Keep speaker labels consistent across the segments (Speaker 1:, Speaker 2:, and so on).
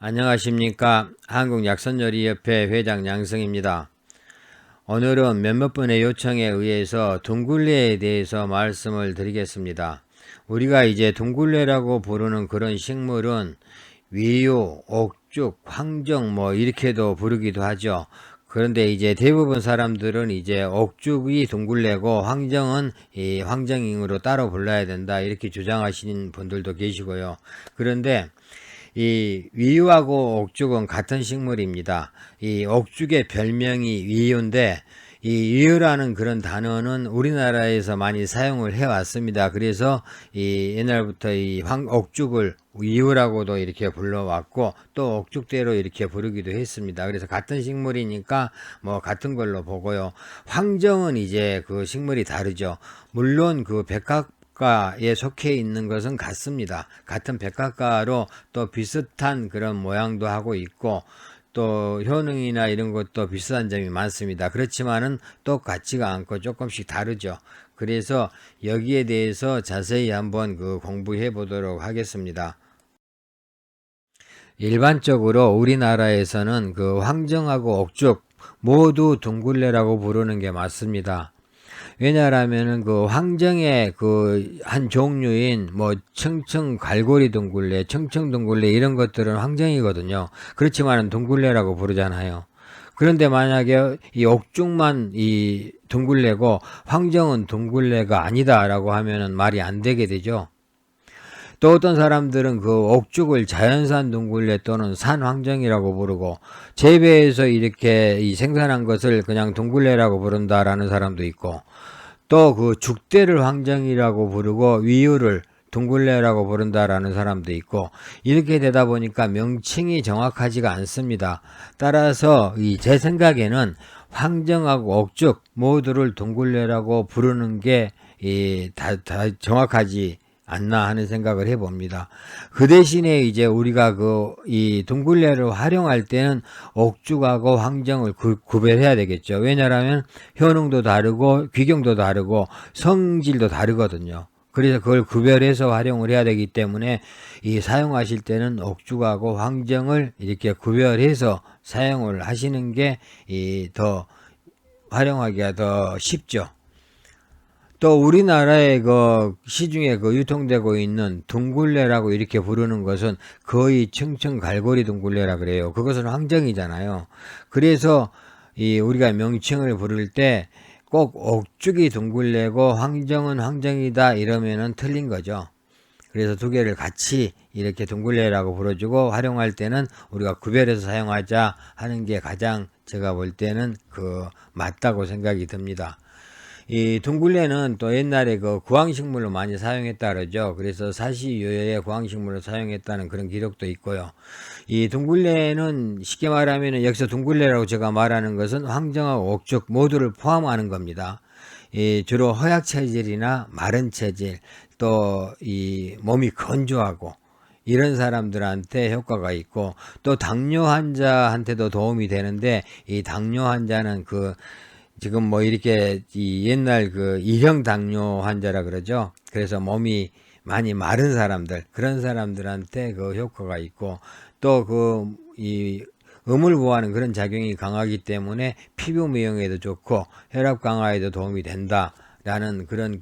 Speaker 1: 안녕하십니까. 한국약선요리협회 회장 양성입니다. 오늘은 몇몇 분의 요청에 의해서 둥굴레에 대해서 말씀을 드리겠습니다. 우리가 이제 둥굴레라고 부르는 그런 식물은 위유, 옥죽, 황정 이렇게도 부르기도 하죠. 그런데 이제 대부분 사람들은 이제 옥죽이 둥굴레고 황정은 이 황정잉으로 따로 불러야 된다 이렇게 주장하시는 분들도 계시고요. 그런데 이 위유하고 옥죽은 같은 식물입니다. 이 옥죽의 별명이 위유인데 이 위유라는 그런 단어는 우리나라에서 많이 사용을 해왔습니다. 그래서 이 옛날부터 이 옥죽을 위유라고도 이렇게 불러왔고 또 옥죽대로 이렇게 부르기도 했습니다. 그래서 같은 식물이니까 같은 걸로 보고요. 황정은 이제 그 식물이 다르죠. 물론 그 백합과에 속해 있는 것은 같습니다. 같은 백합과로 또 비슷한 그런 모양도 하고 있고 또 효능이나 이런 것도 비슷한 점이 많습니다. 그렇지만은 똑같지가 않고 조금씩 다르죠. 그래서 여기에 대해서 자세히 한번 공부해 보도록 하겠습니다. 일반적으로 우리나라에서는 황정하고 옥죽 모두 둥굴레라고 부르는 게 맞습니다. 왜냐하면은 황정의 한 종류인 청청 갈고리 둥굴레, 청청 둥굴레 이런 것들은 황정이거든요. 그렇지만은 둥굴레라고 부르잖아요. 그런데 만약에 이 옥죽만 이 둥굴레고 황정은 둥굴레가 아니다라고 하면은 말이 안 되게 되죠. 또 어떤 사람들은 옥죽을 자연산 둥굴레 또는 산황정이라고 부르고 재배해서 이렇게 생산한 것을 그냥 둥굴레라고 부른다라는 사람도 있고 또 죽대를 황정이라고 부르고 위유를 둥굴레라고 부른다라는 사람도 있고 이렇게 되다 보니까 명칭이 정확하지가 않습니다. 따라서 제 생각에는 황정하고 옥죽 모두를 둥굴레라고 부르는 게 다 정확하지 않나 하는 생각을 해봅니다. 그 대신에 이제 우리가 이 둥굴레를 활용할 때는 옥죽하고 황정을 구별해야 되겠죠. 왜냐하면 효능도 다르고 귀경도 다르고 성질도 다르거든요. 그래서 그걸 구별해서 활용을 해야 되기 때문에 사용하실 때는 옥죽하고 황정을 이렇게 구별해서 사용을 하시는 게 더 활용하기가 더 쉽죠. 또 우리나라의 시중에 유통되고 있는 둥굴레라고 이렇게 부르는 것은 거의 청청 갈고리 둥굴레라 그래요. 그것은 황정이잖아요. 그래서 우리가 명칭을 부를 때 꼭 옥죽이 둥굴레고 황정은 황정이다 이러면은 틀린 거죠. 그래서 두 개를 같이 이렇게 둥굴레라고 불러주고 활용할 때는 우리가 구별해서 사용하자 하는 게 가장 제가 볼 때는 맞다고 생각이 듭니다. 이 둥굴레는 또 옛날에 구황식물로 많이 사용했다 그러죠. 그래서 사시유해의 구황식물로 사용했다는 그런 기록도 있고요. 이 둥굴레는 쉽게 말하면 여기서 둥굴레라고 제가 말하는 것은 황정하고 옥죽 모두를 포함하는 겁니다. 주로 허약 체질이나 마른 체질 또 이 몸이 건조하고 이런 사람들한테 효과가 있고 또 당뇨 환자한테도 도움이 되는데 이 당뇨 환자는 지금 이렇게 옛날 이형 당뇨 환자라 그러죠. 그래서 몸이 많이 마른 사람들, 그런 사람들한테 효과가 있고 또 이 음을 보호하는 그런 작용이 강하기 때문에 피부 미용에도 좋고 혈압 강화에도 도움이 된다라는 그런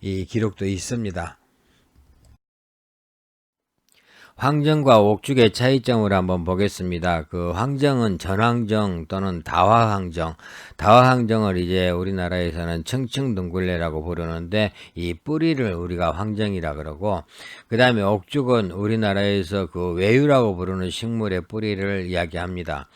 Speaker 1: 이 기록도 있습니다. 황정과 옥죽의 차이점을 한번 보겠습니다. 황정은 전황정 또는 다화황정, 다화황정을 이제 우리나라에서는 청청둥굴레라고 부르는데 이 뿌리를 우리가 황정이라 그러고 그 다음에 옥죽은 우리나라에서 외유라고 부르는 식물의 뿌리를 이야기합니다.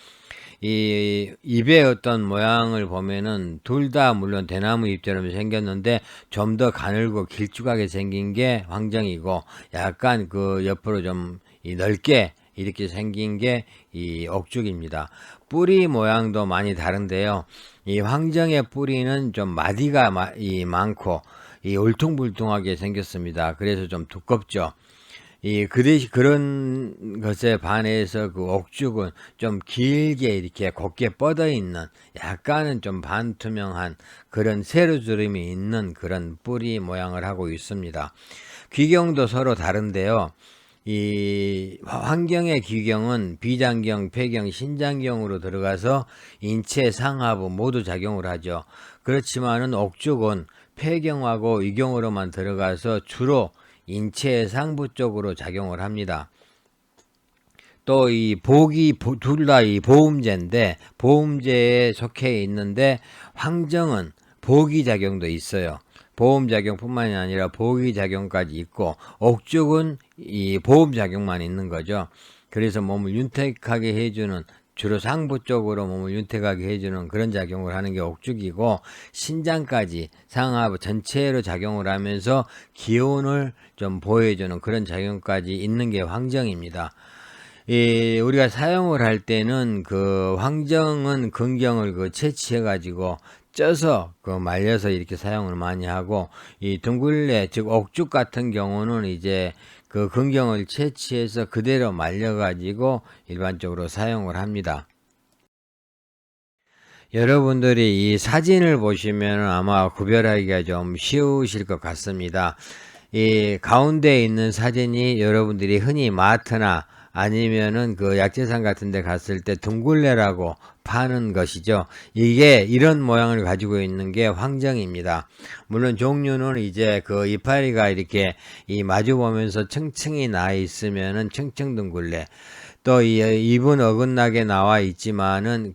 Speaker 1: 이 잎의 어떤 모양을 보면은 둘 다 물론 대나무 잎처럼 생겼는데 좀 더 가늘고 길쭉하게 생긴 게 황정이고 약간 옆으로 좀 넓게 이렇게 생긴 게 이 옥죽입니다. 뿌리 모양도 많이 다른데요. 이 황정의 뿌리는 좀 마디가 많고 울퉁불퉁하게 생겼습니다. 그래서 좀 두껍죠. 그런 것에 반해서 옥죽은 좀 길게 이렇게 곱게 뻗어 있는 약간은 좀 반투명한 그런 세로주름이 있는 그런 뿌리 모양을 하고 있습니다. 귀경도 서로 다른데요. 이 환경의 기경은 비장경, 폐경, 신장경으로 들어가서 인체 상하부 모두 작용을 하죠. 그렇지만은 옥죽은 폐경하고 위경으로만 들어가서 주로 인체의 상부 쪽으로 작용을 합니다. 또 이 복이 둘 다 이 보음제인데 보음제에 속해 있는데 황정은 보기작용도 있어요. 보험작용뿐만이 아니라 보기작용까지 있고 옥죽은 이 보험작용만 있는 거죠. 그래서 몸을 윤택하게 해주는 주로 상부 쪽으로 몸을 윤택하게 해주는 그런 작용을 하는 게 옥죽이고 신장까지 상하부 전체로 작용을 하면서 기운을 좀 보여주는 그런 작용까지 있는 게 황정입니다. 우리가 사용을 할 때는 그 황정은 근경을 채취해 가지고 쪄서 말려서 이렇게 사용을 많이 하고 이 둥글레 즉 옥죽 같은 경우는 이제 그 근경을 채취해서 그대로 말려 가지고 일반적으로 사용을 합니다. 여러분들이 이 사진을 보시면 아마 구별하기가 좀 쉬우실 것 같습니다. 이 가운데 있는 사진이 여러분들이 흔히 마트나 아니면은 그 약재상 같은 데 갔을 때 둥글레라고 파는 것이죠. 이게 이런 모양을 가지고 있는 게 황정입니다. 물론 종류는 이제 그 이파리가 이렇게 이 마주 보면서 층층이 나 있으면은 층층둥글레, 또 이 잎은 어긋나게 나와 있지만은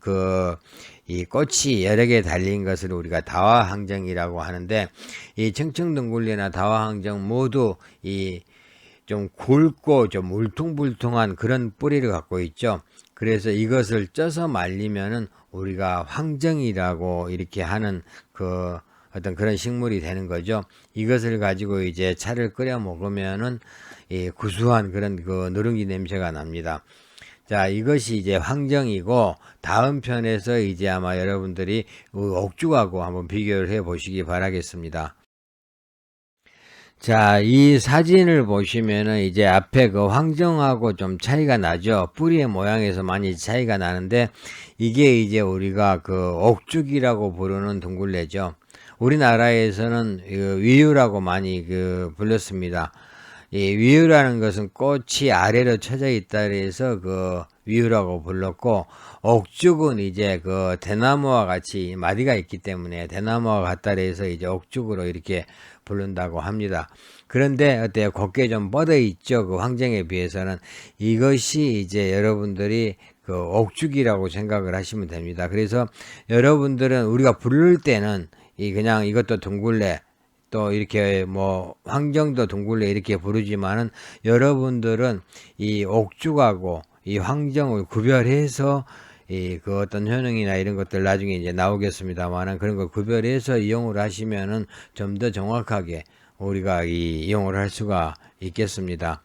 Speaker 1: 이 꽃이 여러 개 달린 것을 우리가 다화항정이라고 하는데, 이 층층둥글레나 다화항정 모두 좀 굵고 좀 울퉁불퉁한 그런 뿌리를 갖고 있죠. 그래서 이것을 쪄서 말리면은 우리가 황정이라고 이렇게 하는 어떤 그런 식물이 되는 거죠. 이것을 가지고 이제 차를 끓여 먹으면은 구수한 그런 누룽지 냄새가 납니다. 자, 이것이 이제 황정이고, 다음 편에서 이제 아마 여러분들이 옥죽하고 한번 비교를 해 보시기 바라겠습니다. 자, 이 사진을 보시면은 이제 앞에 그 황정하고 좀 차이가 나죠. 뿌리의 모양에서 많이 차이가 나는데, 이게 이제 우리가 옥죽이라고 부르는 둥글레죠. 우리나라에서는 위유라고 많이 불렀습니다. 이 위유라는 것은 꽃이 아래로 쳐져 있다 그래서 위유라고 불렀고, 옥죽은 이제 대나무와 같이 마디가 있기 때문에 대나무와 같다 그래서 이제 옥죽으로 이렇게 부른다고 합니다. 그런데 어때요? 곱게 좀 뻗어 있죠. 황정에 비해서는. 이것이 이제 여러분들이 옥죽이라고 생각을 하시면 됩니다. 그래서 여러분들은 우리가 부를 때는 그냥 이것도 둥글레, 또 이렇게 황정도 둥글레 이렇게 부르지만은, 여러분들은 이 옥죽하고 이 황정을 구별해서 어떤 효능이나 이런 것들 나중에 이제 나오겠습니다만은, 그런 걸 구별해서 이용을 하시면은 좀 더 정확하게 우리가 이용을 할 수가 있겠습니다.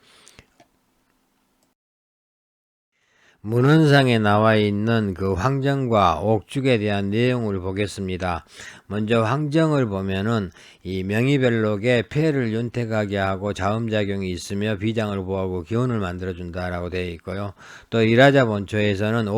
Speaker 1: 문헌상에 나와 있는 황정과 옥죽에 대한 내용을 보겠습니다. 먼저 황정을 보면은 이 명이별록에 폐를 윤택하게 하고 자음작용이 있으며 비장을 보호하고 기운을 만들어준다라고 되어 있고요. 또 일화자본초에서는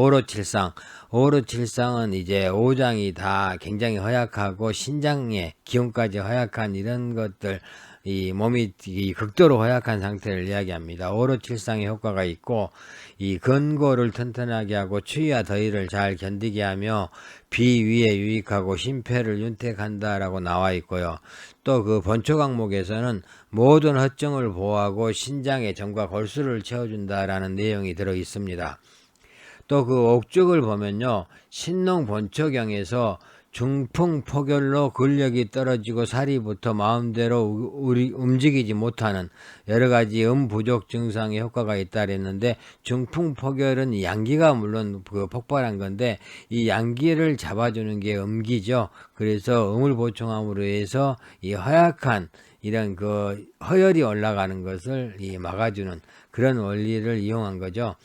Speaker 1: 오로칠상은 이제 오장이 다 굉장히 허약하고 신장의 기운까지 허약한 이런 것들, 이 몸이 극도로 허약한 상태를 이야기합니다. 오로칠상의 효과가 있고, 이 근고를 튼튼하게 하고 추위와 더위를 잘 견디게 하며 비위에 유익하고 심폐를 윤택한다라고 나와 있고요. 또 본초 강목에서는 모든 허증을 보호하고 신장의 점과 골수를 채워준다라는 내용이 들어 있습니다. 또 옥죽을 보면요, 신농 본초경에서 중풍포결로 근력이 떨어지고 살이부터 마음대로 움직이지 못하는 여러가지 부족 증상의 효과가 있다 그랬는데, 중풍포결은 양기가 물론 폭발한 건데 이 양기를 잡아주는 게 음기죠. 그래서 음을 보충함으로 해서 이 허약한 이런 허열이 올라가는 것을 막아주는 그런 원리를 이용한 거죠.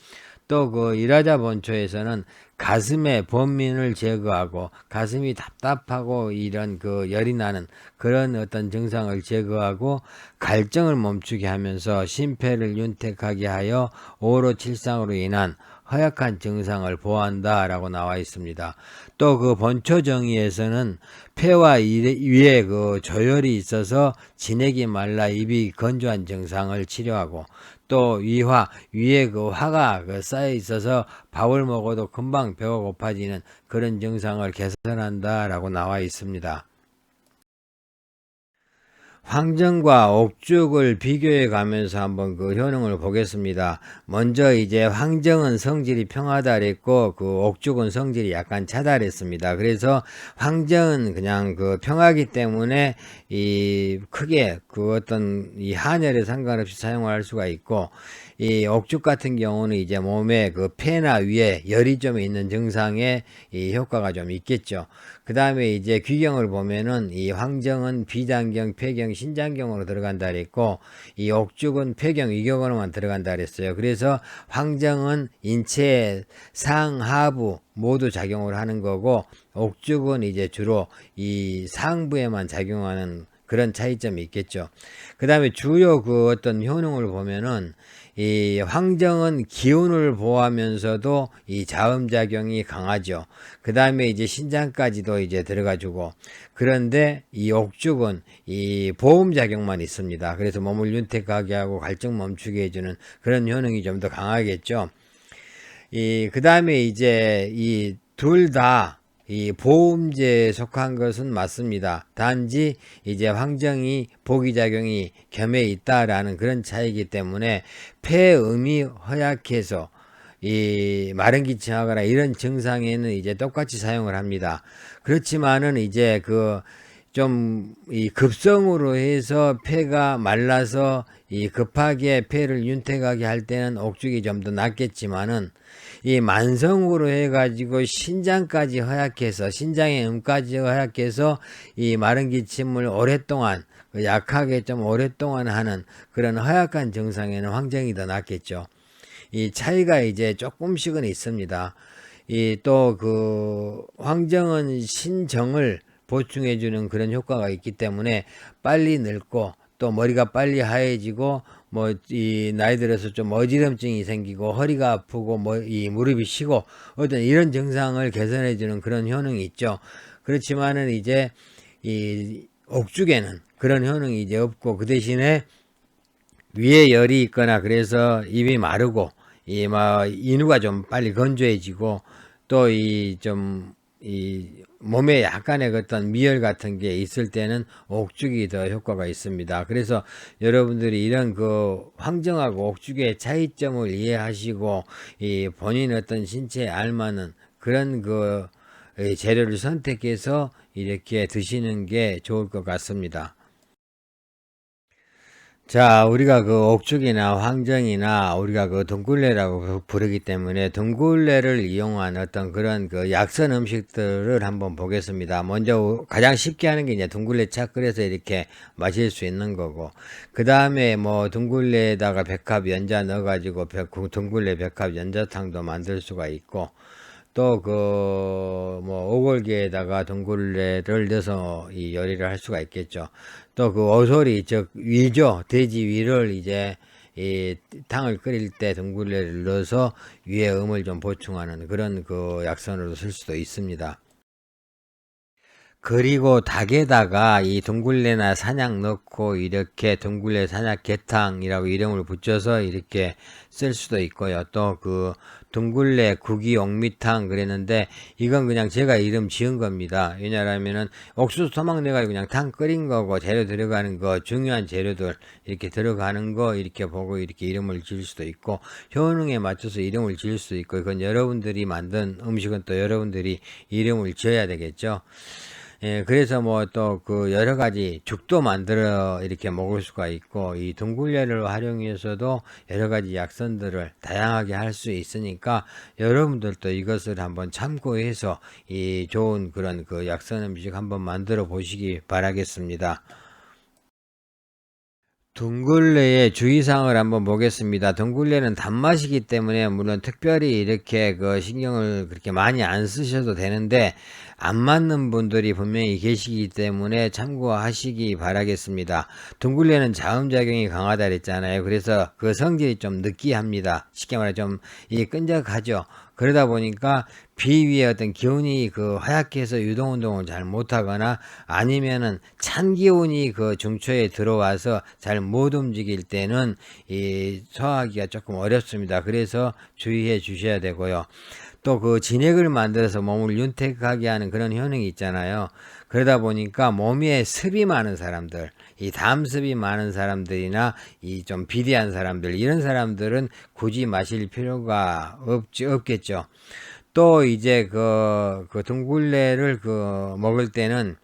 Speaker 1: 또 일화자본초에서는 가슴의 번민을 제거하고 가슴이 답답하고 이런 열이 나는 그런 어떤 증상을 제거하고 갈증을 멈추게 하면서 심폐를 윤택하게 하여 오로칠상으로 인한 허약한 증상을 보호한다 라고 나와 있습니다. 또 본초정의에서는 폐와 위에 저열이 있어서 진액이 말라 입이 건조한 증상을 치료하고, 또 위에 그 화가 그 쌓여 있어서 밥을 먹어도 금방 배가 고파지는 그런 증상을 개선한다라고 나와 있습니다. 황정과 옥죽을 비교해 가면서 한번 그 효능을 보겠습니다. 먼저 이제 황정은 성질이 평하다 그랬고 그 옥죽은 성질이 약간 차다랬습니다. 그래서 황정은 그냥 그 평하기 때문에 이 크게 그 어떤 이 한열에 상관없이 사용할 수가 있고, 이 옥죽 같은 경우는 이제 몸에 그 폐나 위에 열이 좀 있는 증상에 이 효과가 좀 있겠죠. 그 다음에 이제 귀경을 보면은 이 황정은 비장경, 폐경, 신장경으로 들어간다 그랬고, 이 옥죽은 폐경, 위경으로만 들어간다 그랬어요. 그래서 황정은 인체 상하부 모두 작용을 하는 거고, 옥죽은 이제 주로 이 상부에만 작용하는 그런 차이점이 있겠죠. 그 다음에 주요 그 어떤 효능을 보면은 이 황정은 기운을 보호하면서도 이 자음작용이 강하죠. 그 다음에 이제 신장까지도 이제 들어가주고, 그런데 이 옥죽은 이 보험작용만 있습니다. 그래서 몸을 윤택하게 하고 갈증 멈추게 해주는 그런 효능이 좀 더 강하겠죠. 그 다음에 이제 이 둘 다 이 보험제에 속한 것은 맞습니다. 단지 이제 황정이 보기작용이 겸해 있다라는 그런 차이기 때문에 폐음이 허약해서 이 마른 기침하거나 이런 증상에는 이제 똑같이 사용을 합니다. 그렇지만은 이제 그 좀 이 급성으로 해서 폐가 말라서 이 급하게 폐를 윤택하게 할 때는 옥죽이 좀 더 낫겠지만은, 이 만성으로 해가지고 신장까지 허약해서, 신장의 음까지 허약해서 이 마른 기침을 오랫동안 약하게 좀 오랫동안 하는 그런 허약한 증상에는 황정이 더 낫겠죠. 이 차이가 이제 조금씩은 있습니다. 이 또 그 황정은 신정을 보충해주는 그런 효과가 있기 때문에 빨리 늙고 또 머리가 빨리 하얘지고 뭐 이 나이 들어서 좀 어지럼증이 생기고 허리가 아프고 뭐 이 무릎이 쉬고 어떤 이런 증상을 개선해주는 그런 효능이 있죠. 그렇지만은 이제 이 옥죽에는 그런 효능이 이제 없고, 그 대신에 위에 열이 있거나 그래서 입이 마르고 이 인후가 좀 빨리 건조해지고, 또 이 몸에 약간의 어떤 미열 같은 게 있을 때는 옥죽이 더 효과가 있습니다. 그래서 여러분들이 이런 그 황정하고 옥죽의 차이점을 이해하시고 이 본인 어떤 신체에 알맞는 그런 그 재료를 선택해서 이렇게 드시는 게 좋을 것 같습니다. 자, 우리가 그 옥죽이나 황정이나 우리가 그 둥굴레라고 부르기 때문에 둥굴레를 이용한 어떤 그런 그 약선 음식들을 한번 보겠습니다. 먼저 가장 쉽게 하는 게 이제 둥굴레 차 끓여서 이렇게 마실 수 있는 거고, 그 다음에 뭐 둥굴레에다가 백합 연자 넣어가지고 둥굴레 백합 연자탕도 만들 수가 있고, 또 뭐 오골계에다가 둥굴레를 넣어서 이 요리를 할 수가 있겠죠. 또 그 오소리, 즉 위죠, 돼지 위를 이제 이 탕을 끓일 때 둥굴레를 넣어서 위에 음을 좀 보충하는 그런 그 약선으로 쓸 수도 있습니다. 그리고 닭에다가 이 둥굴레나 산약 넣고 이렇게 둥굴레 산약 게탕이라고 이름을 붙여서 이렇게 쓸 수도 있고요. 또 그 둥굴레 구기 옥미탕 그랬는데, 이건 그냥 제가 이름 지은 겁니다. 왜냐하면은 옥수수 토막 내가지고 그냥 탕 끓인 거고, 재료 들어가는 거 중요한 재료들 이렇게 들어가는 거 이렇게 보고 이렇게 이름을 지을 수도 있고, 효능에 맞춰서 이름을 지을 수도 있고, 이건 여러분들이 만든 음식은 또 여러분들이 이름을 지어야 되겠죠. 예, 그래서 뭐 또 그 여러 가지 죽도 만들어 이렇게 먹을 수가 있고, 이 둥굴레를 활용해서도 여러 가지 약선들을 다양하게 할 수 있으니까 여러분들도 이것을 한번 참고해서 이 좋은 그런 그 약선 음식 한번 만들어 보시기 바라겠습니다. 둥굴레의 주의사항을 한번 보겠습니다. 둥굴레는 단맛이기 때문에 물론 특별히 이렇게 그 신경을 그렇게 많이 안 쓰셔도 되는데, 안 맞는 분들이 분명히 계시기 때문에 참고하시기 바라겠습니다. 둥글레는 자음작용이 강하다 그랬잖아요. 그래서 그 성질이 좀 느끼합니다. 쉽게 말해 좀 이게 끈적하죠. 그러다 보니까 비위의 어떤 기운이 그 하얗게 해서 유동운동을 잘 못하거나 아니면은 찬 기운이 그 중초에 들어와서 잘 못 움직일 때는 이 소화하기가 조금 어렵습니다. 그래서 주의해 주셔야 되고요. 또 그 진액을 만들어서 몸을 윤택하게 하는 그런 효능이 있잖아요. 그러다 보니까 몸에 습이 많은 사람들, 이 담습이 많은 사람들이나 이 좀 비대한 사람들, 이런 사람들은 굳이 마실 필요가 없겠죠. 또 이제 그 둥글레를 그 먹을 때는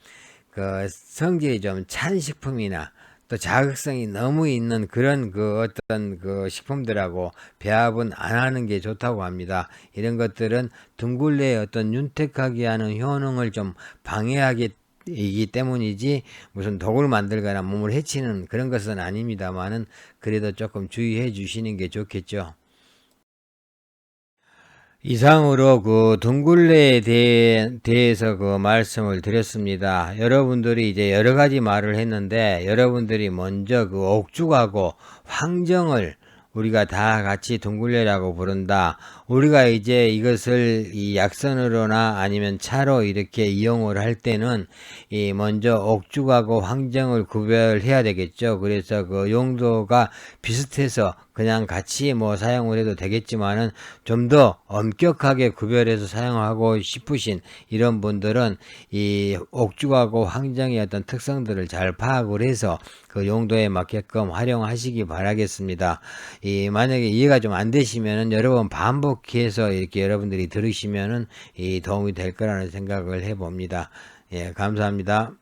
Speaker 1: 그 성질이 좀 찬 식품이나 또 자극성이 너무 있는 그런 그 어떤 그 식품들하고 배합은 안 하는 게 좋다고 합니다. 이런 것들은 둥글레의 어떤 윤택하게 하는 효능을 좀 방해하기 이기 때문이지 무슨 독을 만들거나 몸을 해치는 그런 것은 아닙니다만은 그래도 조금 주의해 주시는 게 좋겠죠. 이상으로 그 둥글레에 대해서 그 말씀을 드렸습니다. 여러분들이 이제 여러 가지 말을 했는데 여러분들이 먼저 그 옥죽하고 황정을 우리가 다 같이 둥글레라고 부른다. 우리가 이제 이것을 이 약선으로나 아니면 차로 이렇게 이용을 할 때는 이 먼저 옥죽하고 황정을 구별해야 되겠죠. 그래서 그 용도가 비슷해서 그냥 같이 뭐 사용을 해도 되겠지만은 좀 더 엄격하게 구별해서 사용하고 싶으신 이런 분들은 이 옥죽하고 황정의 어떤 특성들을 잘 파악을 해서 그 용도에 맞게끔 활용하시기 바라겠습니다. 이 만약에 이해가 좀 안 되시면은 여러 번 반복해서 이렇게 여러분들이 들으시면은 이 도움이 될 거라는 생각을 해봅니다. 예, 감사합니다.